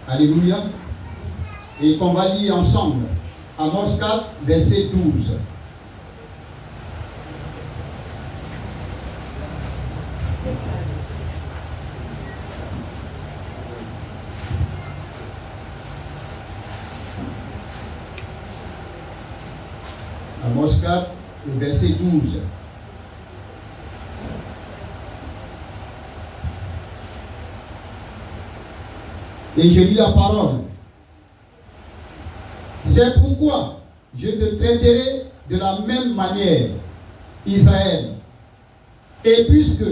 Alléluia. Et qu'on va lire ensemble. Amos 4, verset 12. Amos 4, verset 12. Et je lis la parole. C'est pourquoi je te traiterai de la même manière, Israël. Et puisque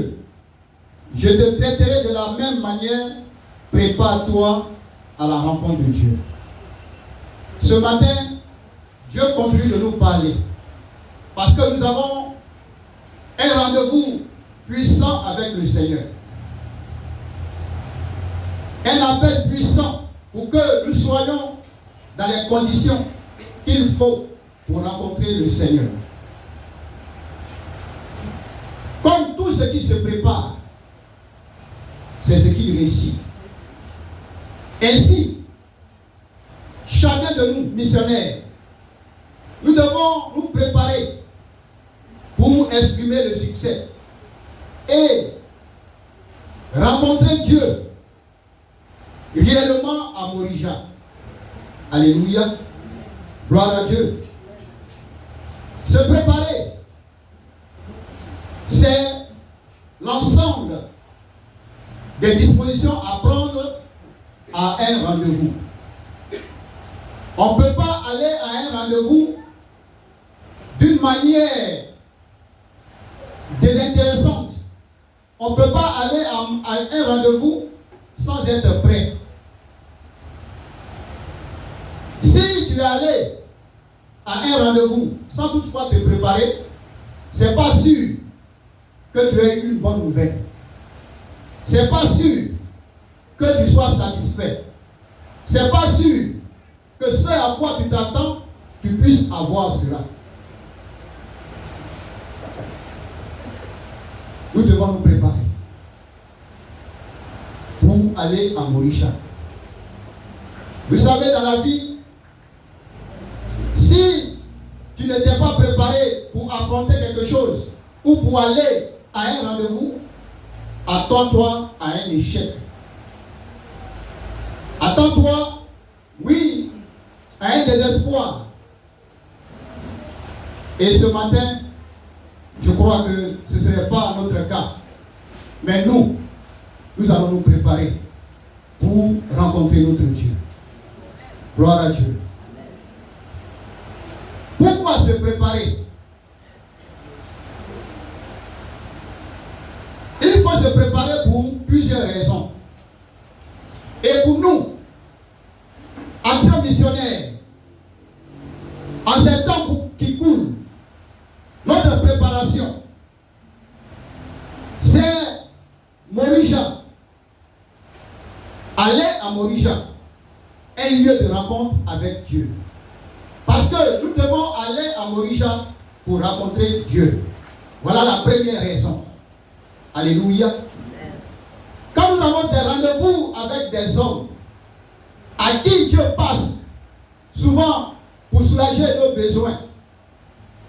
je te traiterai de la même manière, prépare-toi à la rencontre de Dieu. Ce matin, Dieu continue de nous parler. Parce que nous avons un rendez-vous puissant avec le Seigneur. Un appel puissant pour que nous soyons dans les conditions qu'il faut pour rencontrer le Seigneur. Comme tout ce qui se prépare, c'est ce qui réussit. Ainsi, chacun de nous, missionnaires, nous devons nous préparer pour exprimer le succès et rencontrer Dieu réellement à Morija. Alléluia. Gloire à Dieu. Se préparer, c'est l'ensemble des dispositions à prendre à un rendez-vous. On ne peut pas aller à un rendez-vous d'une manière désintéressante. On ne peut pas aller à un rendez-vous sans être prêt. Si tu es allé à un rendez-vous sans toutefois te préparer, c'est pas sûr que tu aies une bonne nouvelle. C'est pas sûr que tu sois satisfait. C'est pas sûr que ce à quoi tu t'attends, tu puisses avoir cela. Nous devons nous préparer pour aller à Morija. Vous savez, dans la vie, si tu n'étais pas préparé pour affronter quelque chose ou pour aller à un rendez-vous, attends-toi à un échec. Attends-toi, oui, à un désespoir. Et ce matin, je crois que ce ne serait pas notre cas. Mais nous allons nous préparer pour rencontrer notre Dieu. Gloire à Dieu. Pourquoi se préparer? Il faut se préparer pour plusieurs raisons. Et pour nous, action missionnaire, en ces temps qui coulent, notre préparation, c'est Morija. Aller à Morija, un lieu de rencontre avec Dieu. Parce que nous devons aller à Morija pour rencontrer Dieu. Voilà la première raison. Alléluia. Quand nous avons des rendez-vous avec des hommes à qui Dieu passe, souvent pour soulager nos besoins,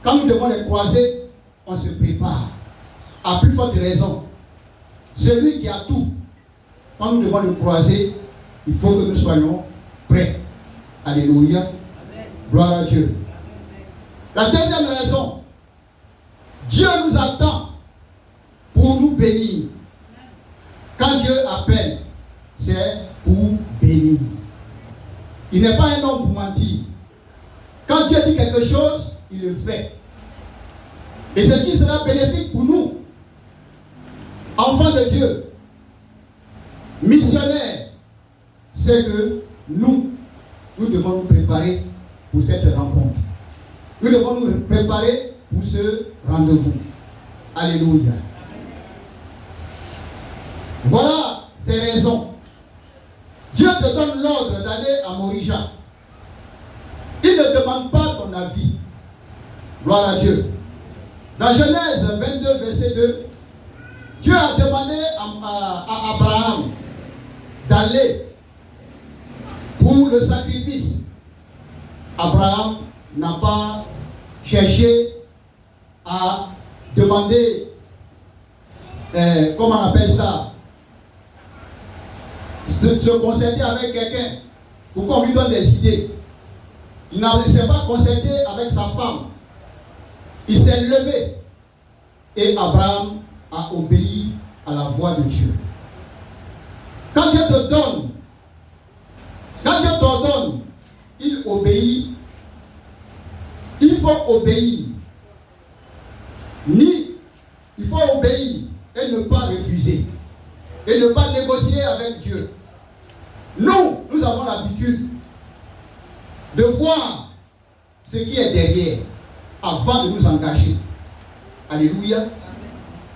quand nous devons les croiser, on se prépare. À plus forte raison, celui qui a tout, quand nous devons le croiser, il faut que nous soyons prêts. Alléluia. Gloire à Dieu. La deuxième raison, Dieu nous attend pour nous bénir. Quand Dieu appelle, c'est pour bénir. Il n'est pas un homme pour mentir. Quand Dieu dit quelque chose, il le fait. Et ce qui sera bénéfique pour nous, enfants de Dieu, missionnaires, c'est que nous devons nous préparer pour cette rencontre. Nous devons nous préparer pour ce rendez-vous. Alléluia. Voilà ces raisons. Dieu te donne l'ordre d'aller à Morija. Il ne demande pas ton avis. Gloire à Dieu. Dans Genèse 22, verset 2, Dieu a demandé à Abraham d'aller Pour le sacrifice, Abraham n'a pas cherché à demander, comment on appelle ça, se concerter avec quelqu'un pour qu'on lui donne des idées. Il ne s'est pas concerté avec sa femme. Il s'est levé et Abraham a obéi à la voix de Dieu. Quand Dieu te donne, quand Dieu t'ordonne, il obéit. Il faut obéir. Il faut obéir et ne pas refuser. Et ne pas négocier avec Dieu. Nous avons l'habitude de voir ce qui est derrière avant de nous engager. Alléluia.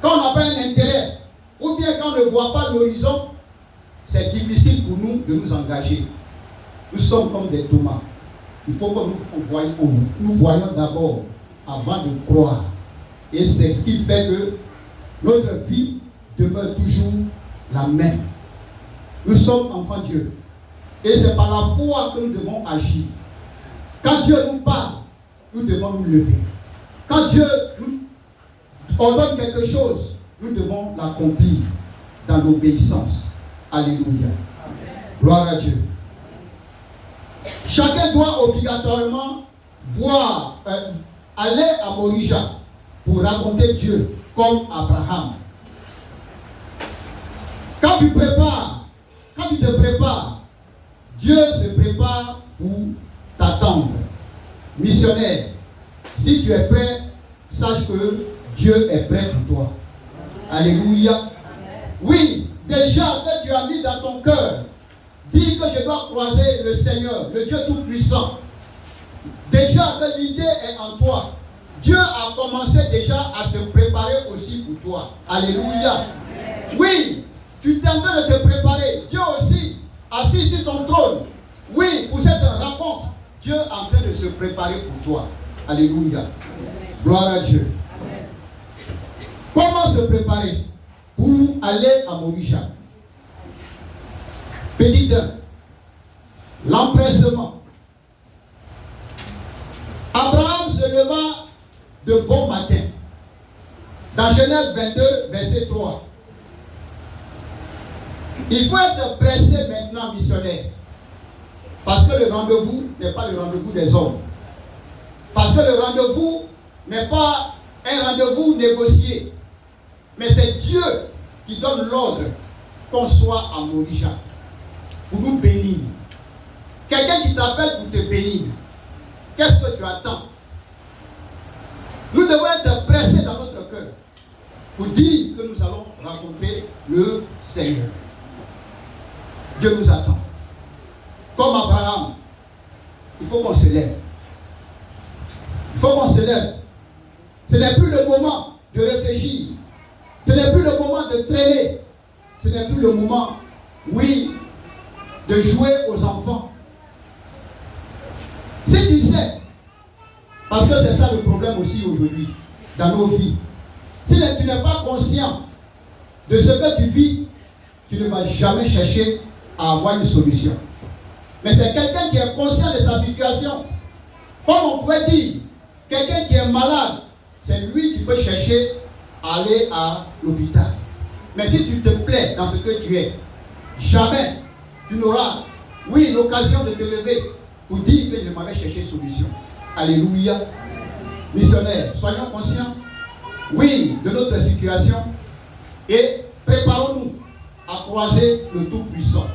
Quand on n'a pas un intérêt, ou bien quand on ne voit pas l'horizon, c'est difficile pour nous de nous engager. Nous sommes comme des tomates. Il faut que nous voyons d'abord avant de croire. Et c'est ce qui fait que notre vie demeure toujours la même. Nous sommes enfants de Dieu. Et c'est par la foi que nous devons agir. Quand Dieu nous parle, nous devons nous lever. Quand Dieu nous ordonne quelque chose, nous devons l'accomplir dans l'obéissance. Alléluia. Gloire à Dieu. Chacun doit obligatoirement aller à Morija pour raconter Dieu comme Abraham. Quand tu te prépares, Dieu se prépare pour t'attendre. Missionnaire, si tu es prêt, sache que Dieu est prêt pour toi. Alléluia. Oui, déjà que tu as mis dans ton cœur, dis que je dois croiser le Seigneur, le Dieu Tout-Puissant. Déjà que l'idée est en toi. Dieu a commencé déjà à se préparer aussi pour toi. Alléluia. Oui, tu es en train de te préparer. Dieu aussi, assis sur ton trône. Oui, pour cette rencontre, Dieu est en train de se préparer pour toi. Alléluia. Gloire à Dieu. Comment se préparer pour aller à Morija? Petit 1. L'empressement. Abraham se leva de bon matin. Dans Genèse 22, verset 3. Il faut être pressé maintenant, missionnaire. Parce que le rendez-vous n'est pas le rendez-vous des hommes. Parce que le rendez-vous n'est pas un rendez-vous négocié. Mais c'est Dieu qui donne l'ordre qu'on soit à Morija pour nous bénir. Quelqu'un qui t'appelle pour te bénir. Qu'est-ce que tu attends? Nous devons être pressés dans notre cœur pour dire que nous allons rencontrer le Seigneur. Dieu nous attend. Comme Abraham, il faut qu'on se lève. Il faut qu'on se lève. Ce n'est plus le moment de réfléchir. Ce n'est plus le moment de traîner. Ce n'est plus le moment, oui, de jouer aux enfants. Si tu sais, parce que c'est ça le problème aussi aujourd'hui, dans nos vies. Si tu n'es pas conscient de ce que tu vis, tu ne vas jamais chercher à avoir une solution. Mais c'est quelqu'un qui est conscient de sa situation. Comme on pourrait dire, quelqu'un qui est malade, c'est lui qui peut chercher à aller à l'hôpital. Mais si tu te plais dans ce que tu es, jamais tu n'auras, oui, l'occasion de te lever pour dire que je m'avais cherché solution. Alléluia. Missionnaires, soyons conscients, oui, de notre situation et préparons-nous à croiser le Tout-Puissant.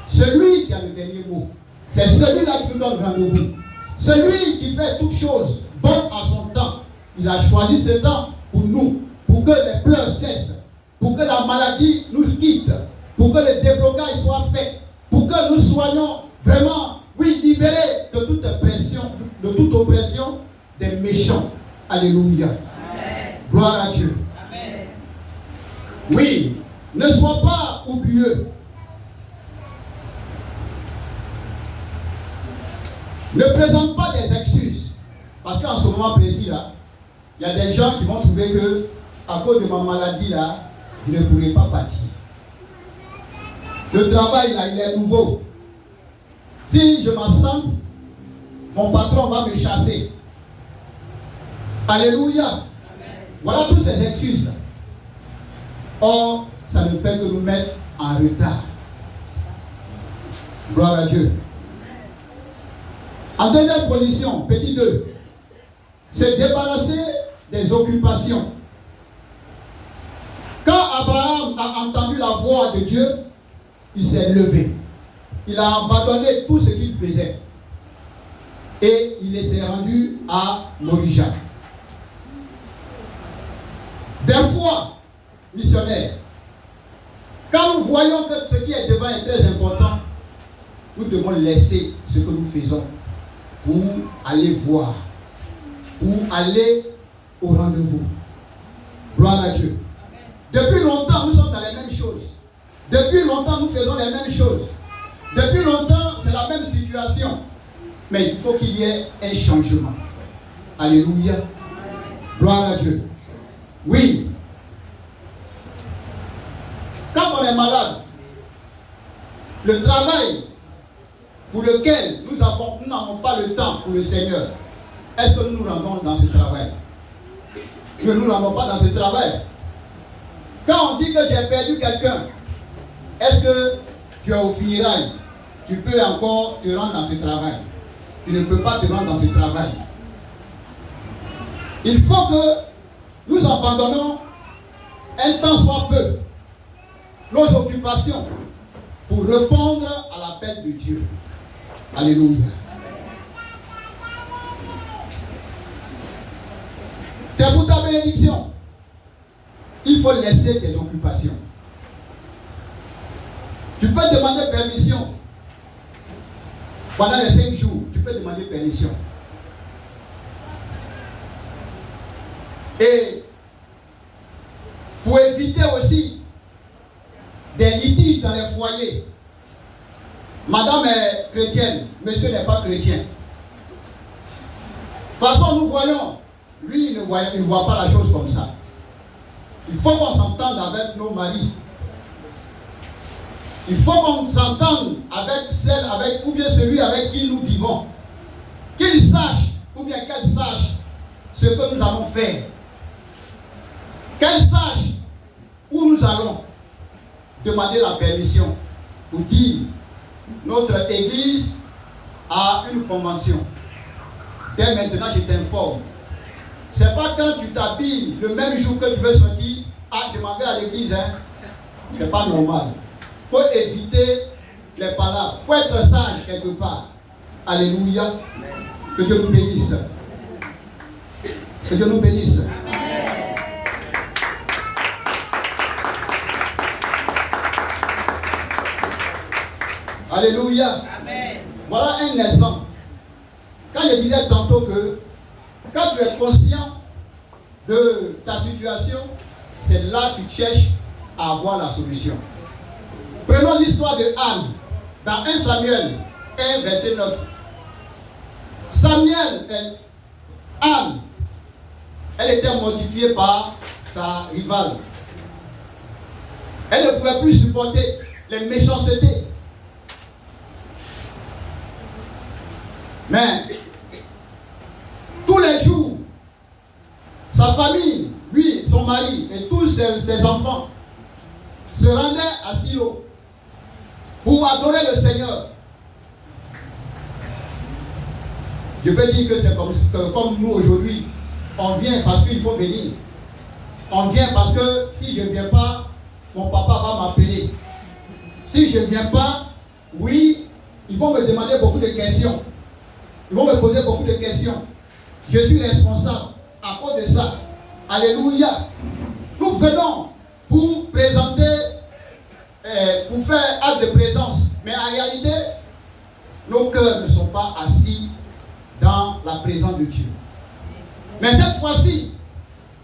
Celui qui a le dernier mot, c'est celui-là qui nous donne rendez-vous. Celui qui fait toutes choses bonnes à son temps. Il a choisi ce temps pour nous, pour que les pleurs cessent, pour que la maladie nous quitte, pour que le déblocage soit fait, pour que nous soyons vraiment, oui, libérés de toute pression, de toute oppression des méchants. Alléluia. Amen. Gloire à Dieu. Amen. Oui, ne sois pas oublieux. Ne présente pas des excuses. Parce qu'en ce moment précis là, il y a des gens qui vont trouver que à cause de ma maladie là, je ne pourrai pas partir. Le travail là, il est nouveau. Si je m'absente, mon patron va me chasser. Alléluia. Amen. Voilà toutes ces excuses-là. Or, ça ne fait que nous mettre en retard. Gloire à Dieu. En deuxième position, petit 2, c'est débarrasser des occupations. Quand Abraham a entendu la voix de Dieu, il s'est levé. Il a abandonné tout ce qu'il faisait. Et il s'est rendu à Morija. Des fois, missionnaires, quand nous voyons que ce qui est devant est très important, nous devons laisser ce que nous faisons pour aller voir, pour aller au rendez-vous. Gloire à Dieu. Depuis longtemps, nous sommes dans les mêmes choses. Depuis longtemps, nous faisons les mêmes choses. Depuis longtemps, c'est la même situation. Mais il faut qu'il y ait un changement. Alléluia. Gloire à Dieu. Oui. Quand on est malade, le travail pour lequel nous n'avons pas le temps pour le Seigneur, est-ce que nous nous rendons dans ce travail? Que nous ne nous rendons pas dans ce travail. Quand on dit que j'ai perdu quelqu'un, est-ce que tu es au funérailles? Tu peux encore te rendre dans ce travail. Tu ne peux pas te rendre dans ce travail. Il faut que nous abandonnons un temps soit peu nos occupations pour répondre à l'appel de Dieu. Alléluia. C'est pour ta bénédiction. Il faut laisser tes occupations. Tu peux demander permission. Pendant les 5 jours, tu peux demander permission. Et pour éviter aussi des litiges dans les foyers. Madame est chrétienne, monsieur n'est pas chrétien. De toute façon, nous voyons, lui, il ne voit pas la chose comme ça. Il faut qu'on s'entende avec nos maris. Il faut qu'on s'entende avec celle, ou bien celui avec qui nous vivons. Qu'il sache, ou bien qu'elle sache ce que nous allons faire. Qu'elle sache où nous allons demander la permission pour dire notre église a une convention. Dès maintenant, je t'informe. Ce n'est pas quand tu t'habilles le même jour que tu veux sortir, je m'en vais à l'église, hein. Ce n'est pas normal. Il faut éviter les palabres. Il faut être sage quelque part. Alléluia. Que Dieu nous bénisse. Que Dieu nous bénisse. Alléluia. Amen. Voilà un exemple. Quand je disais tantôt que quand tu es conscient de ta situation, c'est là que tu cherches à avoir la solution. Prenons l'histoire de Anne dans 1 Samuel 1, verset 9. Anne, elle était mortifiée par sa rivale. Elle ne pouvait plus supporter les méchancetés. Mais tous les jours, sa famille, lui, son mari et tous ses enfants se rendaient à Silo pour adorer le Seigneur. Je peux dire que c'est comme nous aujourd'hui. On vient parce qu'il faut venir. On vient parce que si je ne viens pas, mon papa va m'appeler. Si je ne viens pas, oui, ils vont me demander beaucoup de questions. Ils vont me poser beaucoup de questions. Je suis responsable à cause de ça. Alléluia. Nous venons pour présenter, pour faire acte de présence. Mais en réalité, nos cœurs ne sont pas assis dans la présence de Dieu. Mais cette fois-ci,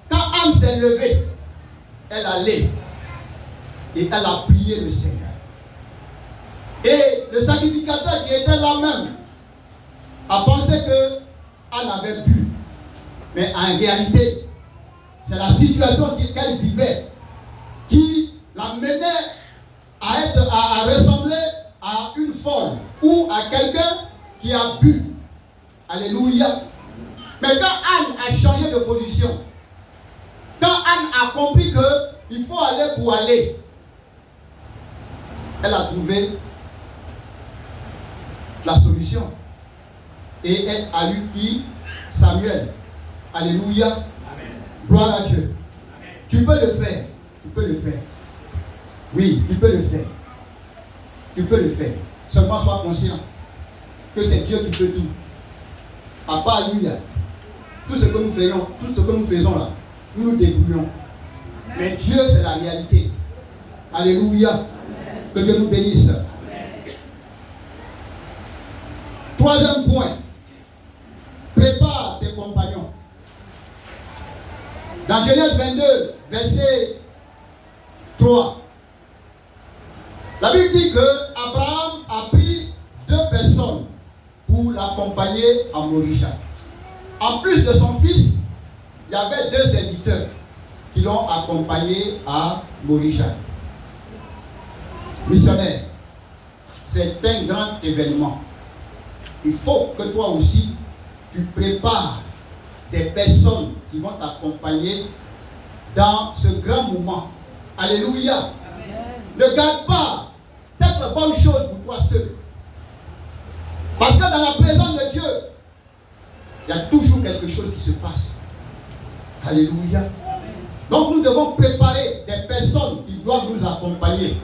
quand Anne s'est levée, elle allait et elle a prié le Seigneur. Et le sacrificateur qui était là même a pensé que Anne avait bu. Mais en réalité, c'est la situation qu'elle vivait qui la menait à ressembler à à une folle ou à quelqu'un qui a bu. Alléluia. Mais quand Anne a changé de position, quand Anne a compris qu'il faut aller pour aller, elle a trouvé la solution. Et elle a eu qui? Samuel. Alléluia. Amen. Gloire à Dieu. Amen. Tu peux le faire. Tu peux le faire. Oui, tu peux le faire. Tu peux le faire. Seulement sois conscient que c'est Dieu qui peut tout. À part lui, là, tout ce que nous faisons, tout ce que nous faisons là, nous nous débrouillons. Mais Dieu, c'est la réalité. Alléluia. Amen. Que Dieu nous bénisse. Amen. Troisième point. Prépare tes compagnons. Dans Genèse 22, verset 3, la Bible dit que Abraham a pris 2 personnes pour l'accompagner à Morisha. En plus de son fils, il y avait 2 serviteurs qui l'ont accompagné à Morisha. Missionnaire, c'est un grand événement. Il faut que toi aussi, tu prépares des personnes qui vont t'accompagner dans ce grand moment. Alléluia. Amen. Ne garde pas cette bonne chose pour toi seul. Parce que dans la présence de Dieu, il y a toujours quelque chose qui se passe. Alléluia. Donc nous devons préparer des personnes qui doivent nous accompagner.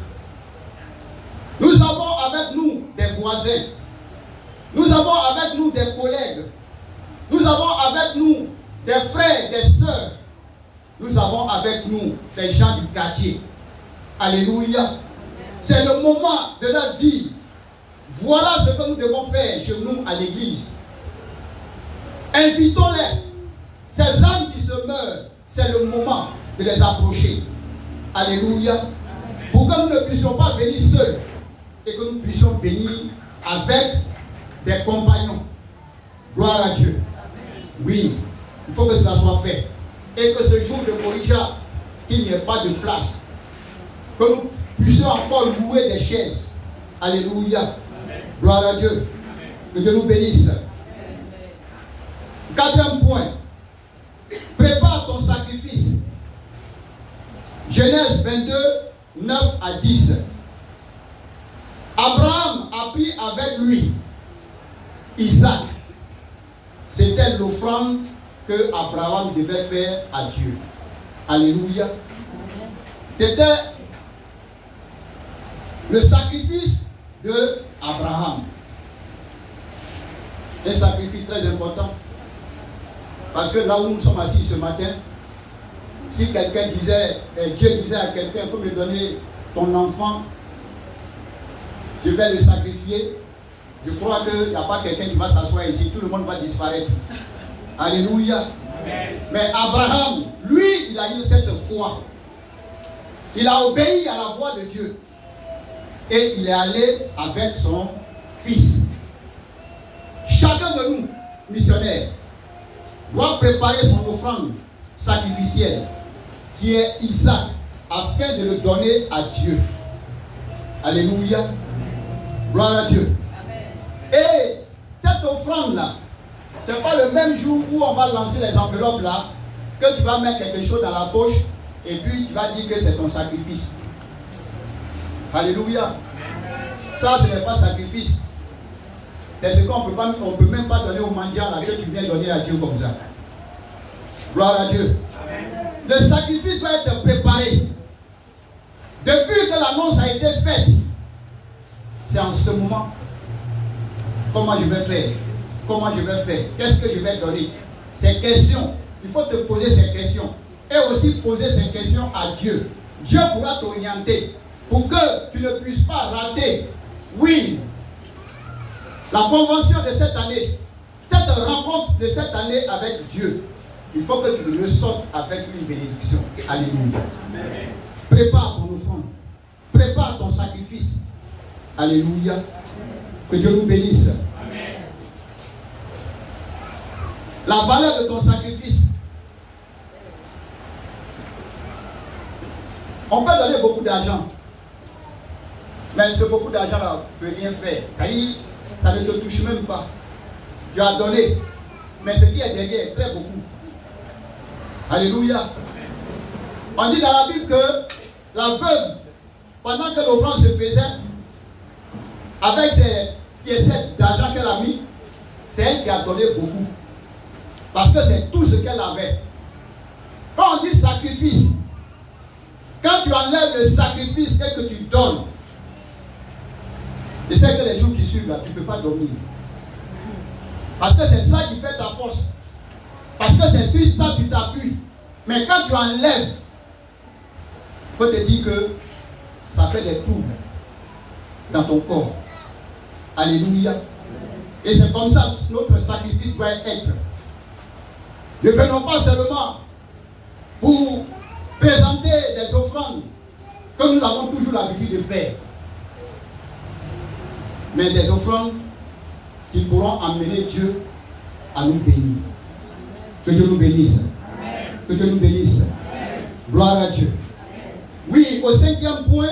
Nous avons avec nous des voisins. Nous avons avec nous des collègues. Nous avons avec nous des frères, des sœurs. Nous avons avec nous des gens du quartier. Alléluia. C'est le moment de leur dire, voilà ce que nous devons faire chez nous à l'église. Invitons-les. Ces âmes qui se meurent, c'est le moment de les approcher. Alléluia. Pour que nous ne puissions pas venir seuls et que nous puissions venir avec des compagnons. Gloire à Dieu. Oui, il faut que cela soit fait. Et que ce jour de Morisha, qu'il n'y ait pas de place. Que nous puissions encore louer des chaises. Alléluia. Amen. Gloire à Dieu. Amen. Que Dieu nous bénisse. Amen. 4e point. Prépare ton sacrifice. Genèse 22, 9 à 10. Abraham a pris avec lui Isaac. C'était l'offrande que Abraham devait faire à Dieu. Alléluia. C'était le sacrifice de Abraham. Un sacrifice très important. Parce que là où nous sommes assis ce matin, si quelqu'un disait, Dieu disait à quelqu'un, il faut me donner ton enfant, je vais le sacrifier. Je crois qu'il n'y a pas quelqu'un qui va s'asseoir ici, tout le monde va disparaître. Alléluia. Amen. Mais Abraham, lui, il a eu cette foi. Il a obéi à la voix de Dieu. Et il est allé avec son fils. Chacun de nous, missionnaires, doit préparer son offrande sacrificielle, qui est Isaac, afin de le donner à Dieu. Alléluia. Gloire à Dieu. Et cette offrande-là, ce n'est pas le même jour où on va lancer les enveloppes là, que tu vas mettre quelque chose dans la poche et puis tu vas dire que c'est ton sacrifice. Alléluia. Ça, ce n'est pas sacrifice. C'est ce qu'on ne peut même pas donner au mendiant là, que tu viens donner à Dieu comme ça. Gloire à Dieu. Amen. Le sacrifice doit être préparé. Depuis que l'annonce a été faite, c'est en ce moment. Comment je vais faire? Comment je vais faire? Qu'est-ce que je vais donner? Ces questions, il faut te poser ces questions. Et aussi poser ces questions à Dieu. Dieu pourra t'orienter pour que tu ne puisses pas rater. Oui, la convention de cette année, cette rencontre de cette année avec Dieu, il faut que tu le sortes avec une bénédiction. Alléluia. Amen. Prépare ton offrande. Prépare ton sacrifice. Alléluia. Que Dieu nous bénisse. Amen. La valeur de ton sacrifice. On peut donner beaucoup d'argent. Mais c'est beaucoup d'argent là, tu ne peux rien faire. Ça ne te touche même pas. Tu as donné. Mais ce qui est derrière est très beaucoup. Alléluia. On dit dans la Bible que la veuve, pendant que l'offrande se faisait, avec ses piécettes d'argent qu'elle a mis, c'est elle qui a donné beaucoup. Parce que c'est tout ce qu'elle avait. Quand on dit sacrifice, quand tu enlèves le sacrifice et que tu donnes, je sais que les jours qui suivent là, tu ne peux pas dormir. Parce que c'est ça qui fait ta force. Parce que c'est sur ça que tu t'appuies. Mais quand tu enlèves, il faut te dire que ça fait des troubles dans ton corps. Alléluia. Et c'est comme ça que notre sacrifice doit être. Ne venons pas seulement pour présenter des offrandes comme nous avons toujours l'habitude de faire, mais des offrandes qui pourront amener Dieu à nous bénir. Que Dieu nous bénisse. Amen. Que Dieu nous bénisse. Amen. Gloire à Dieu. Amen. Oui, au 5e point,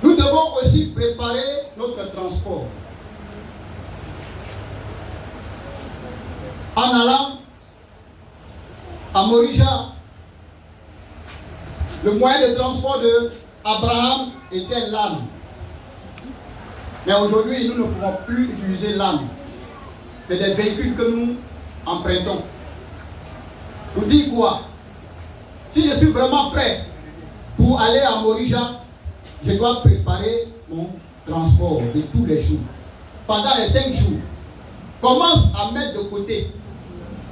nous devons aussi préparer notre transport. En allant à Morija, le moyen de transport de Abraham était l'âne. Mais aujourd'hui, nous ne pouvons plus utiliser l'âne. C'est des véhicules que nous empruntons. Nous dit quoi? Si je suis vraiment prêt pour aller à Morija, je dois préparer mon transport de tous les jours. Pendant les 5 jours, commence à mettre de côté.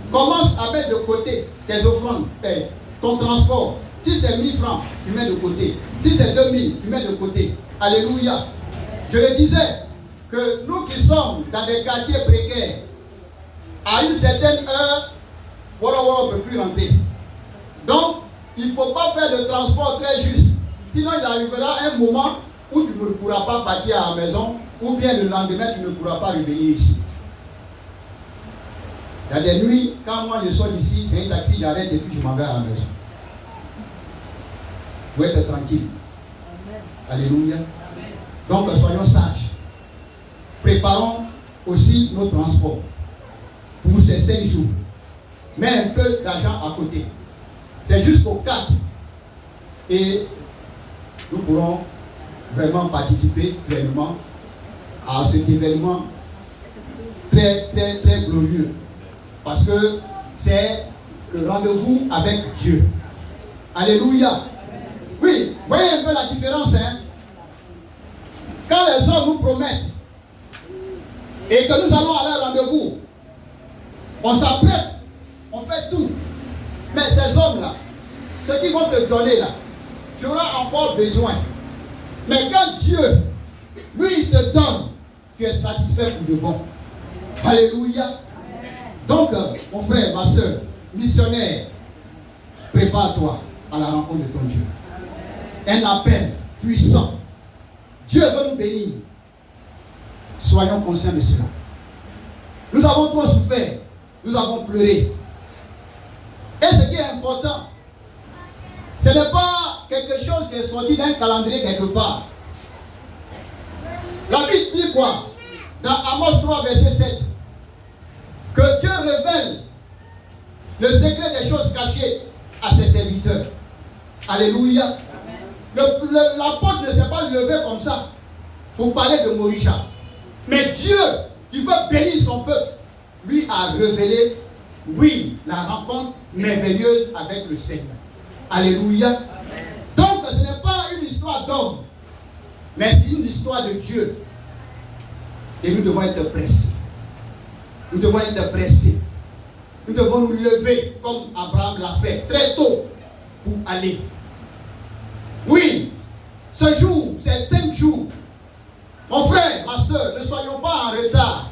Commence à mettre de côté tes offrandes, ton transport. Si c'est 1000 francs, tu mets de côté. Si c'est 2000, tu mets de côté. Alléluia. Je le disais, que nous qui sommes dans des quartiers précaires, à une certaine heure, on ne peut plus rentrer. Donc, il ne faut pas faire le transport très juste. Sinon, il arrivera un moment où tu ne pourras pas partir à la maison, ou bien le lendemain, tu ne pourras pas revenir ici. Il y a des nuits, quand moi je sors d'ici, c'est un taxi, j'arrête et puis je m'en vais à la maison. Vous êtes tranquille. Amen. Alléluia. Amen. Donc soyons sages. Préparons aussi nos transports pour ces 5 jours. Mets un peu d'argent à côté. C'est jusqu'au 4. Et nous pourrons vraiment participer pleinement à cet événement très, très, très glorieux. Parce que c'est le rendez-vous avec Dieu. Alléluia. Oui, voyez un peu la différence. Hein? Quand les hommes nous promettent et que nous allons aller à rendez-vous, on s'apprête, on fait tout. Mais ces hommes-là, ce qu'ils vont te donner là, tu auras encore besoin. Mais quand Dieu, lui, il te donne, tu es satisfait pour de bon. Alléluia. Donc, mon frère, ma soeur, missionnaire, prépare-toi à la rencontre de ton Dieu. Un appel puissant. Dieu veut nous bénir. Soyons conscients de cela. Nous avons trop souffert. Nous avons pleuré. Et ce qui est important, ce n'est pas quelque chose qui est sorti d'un calendrier quelque part. La Bible dit quoi? Dans Amos 3, verset 7. Que Dieu révèle le secret des choses cachées à ses serviteurs. Alléluia. L'apôtre ne s'est pas levé comme ça pour parler de Morija. Mais Dieu, qui veut bénir son peuple, lui a révélé, oui, la rencontre merveilleuse avec le Seigneur. Alléluia. Amen. Donc, ce n'est pas une histoire d'homme, mais c'est une histoire de Dieu. Et nous devons être pressés. Nous devons être pressés. Nous devons nous lever comme Abraham l'a fait très tôt pour aller. Oui, ce jour, c'est 5 jours. Mon frère, ma soeur, ne soyons pas en retard.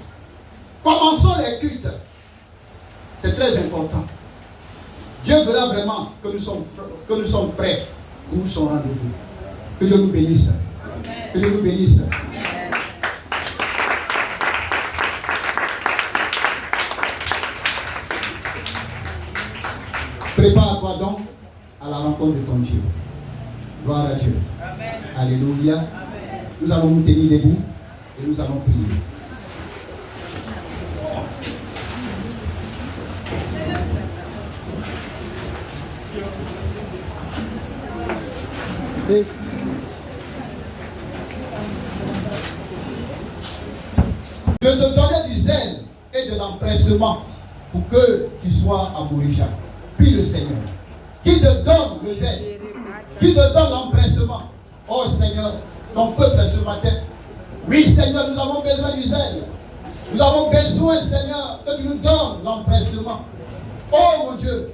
Commençons les cultes. C'est très important. Dieu verra vraiment que nous sommes prêts pour son rendez-vous. Que Dieu nous bénisse. Amen. Que Dieu nous bénisse. Amen. Prépare-toi donc à la rencontre de ton Dieu. Gloire à Dieu. Amen. Alléluia. Nous allons nous tenir debout et nous allons prier. De te donner du zèle et de l'empressement pour que tu sois à Morija. Puis le Seigneur, qui te donne le zèle, qui te donne l'empressement. Oh Seigneur, ton peuple ce matin. Oui Seigneur, nous avons besoin du zèle. Nous avons besoin Seigneur que tu nous donnes l'empressement. Oh mon Dieu,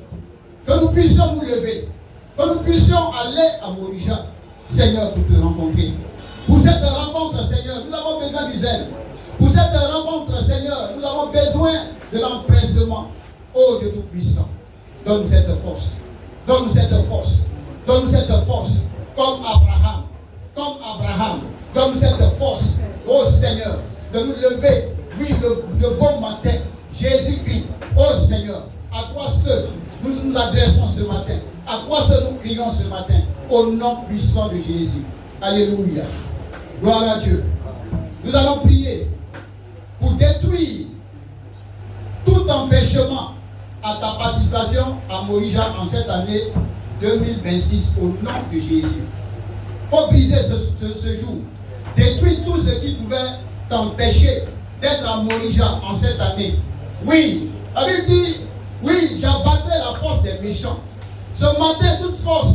que nous puissions nous lever, que nous puissions aller à Morija, Seigneur, pour te rencontrer. Pour cette rencontre Seigneur, nous avons besoin du zèle. Pour cette rencontre Seigneur, nous avons besoin de l'empressement. Oh Dieu Tout-Puissant, donne-nous cette force. Donne-nous cette force. Donne-nous cette force. Comme Abraham. Comme Abraham. Donne-nous cette force. Oh Seigneur, de nous lever. Oui, le bon matin. Jésus-Christ. Oh Seigneur, à toi seul nous nous adressons ce matin. À toi seul nous crions ce matin. Au nom puissant de Jésus. Alléluia. Gloire à Dieu. Nous allons prier pour détruire tout empêchement à ta participation à Morija en cette année 2026 au nom de Jésus. Il faut briser ce jour. Détruire tout ce qui pouvait t'empêcher d'être à Morija en cette année. Oui, la Bible dit, oui, j'abattrai la force des méchants. Ce matin, toute force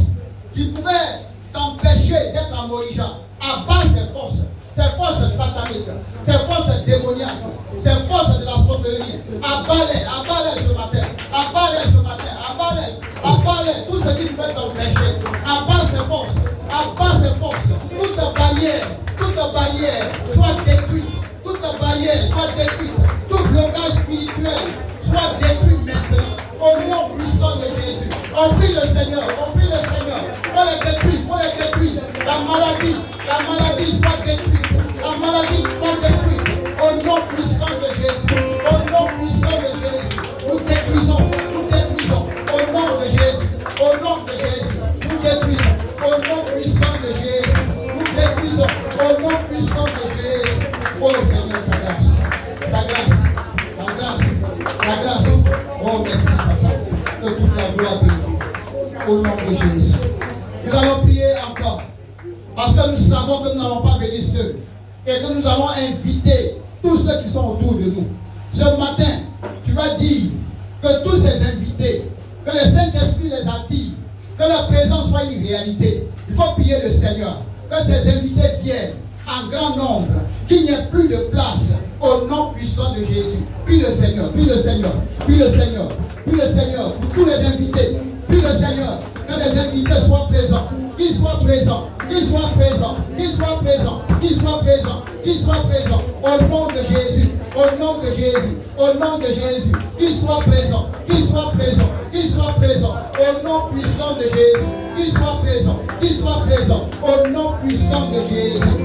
qui pouvait t'empêcher d'être à Morija, abat ces forces. Ces forces sataniques, ces forces démoniaques, ces forces de la sorcellerie, abat-les ce matin, abat-les ce matin, abat-les, tout ce qui peut t'empêcher, abat ces forces, toute barrière soit détruite, tout blocage spirituel soit détruit maintenant, au nom puissant de Jésus. On prie le Seigneur, faut les détruire, la maladie soit détruite. La maladie soit détruite au nom puissant de Jésus. Nous détruisons au nom de Jésus. Nous détruisons au nom puissant de Jésus. Nous détruisons au nom puissant de Jésus. Oh Seigneur, ta grâce. Oh merci Papa. Que toute la gloire te loue. Au nom de Jésus. Nous allons prier encore. Parce que nous savons que nous n'allons pas venir seuls. Et que nous allons inviter tous ceux qui sont autour de nous. Ce matin, tu vas dire que tous ces invités, que le Saint-Esprit les attire, que leur présence soit une réalité. Il faut prier le Seigneur, que ces invités viennent en grand nombre, qu'il n'y ait plus de place au nom puissant de Jésus. Prie le Seigneur, pour tous les invités. Prie le Seigneur, que les invités soient présents, qu'ils soient présents, au nom de Jésus, qu'ils soient présents, au nom puissant de Jésus, qu'ils soient présents, au nom puissant de Jésus.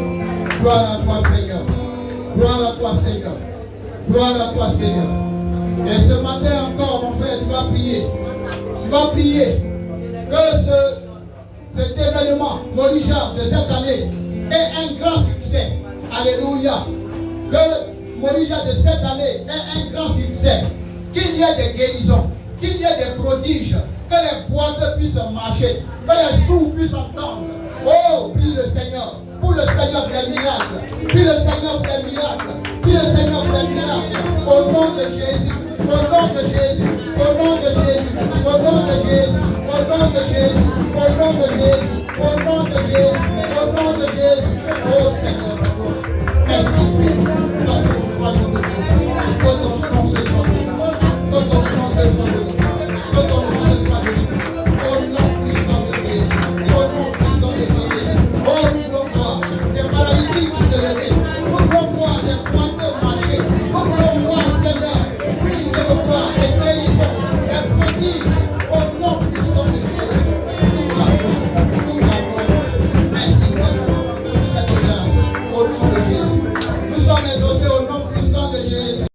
Gloire à toi Seigneur. Et ce matin encore, mon frère, tu vas prier que cet événement Morija de cette année est un grand succès. Alléluia. Que Morija de cette année est un grand succès. Qu'il y ait des guérisons, qu'il y ait des prodiges, que les boiteux puissent marcher, que les sourds puissent entendre. Oh, prie le Seigneur. Pour le Seigneur des miracles. Prie le Seigneur des miracles. Au nom de Jésus. Au nom de Jésus.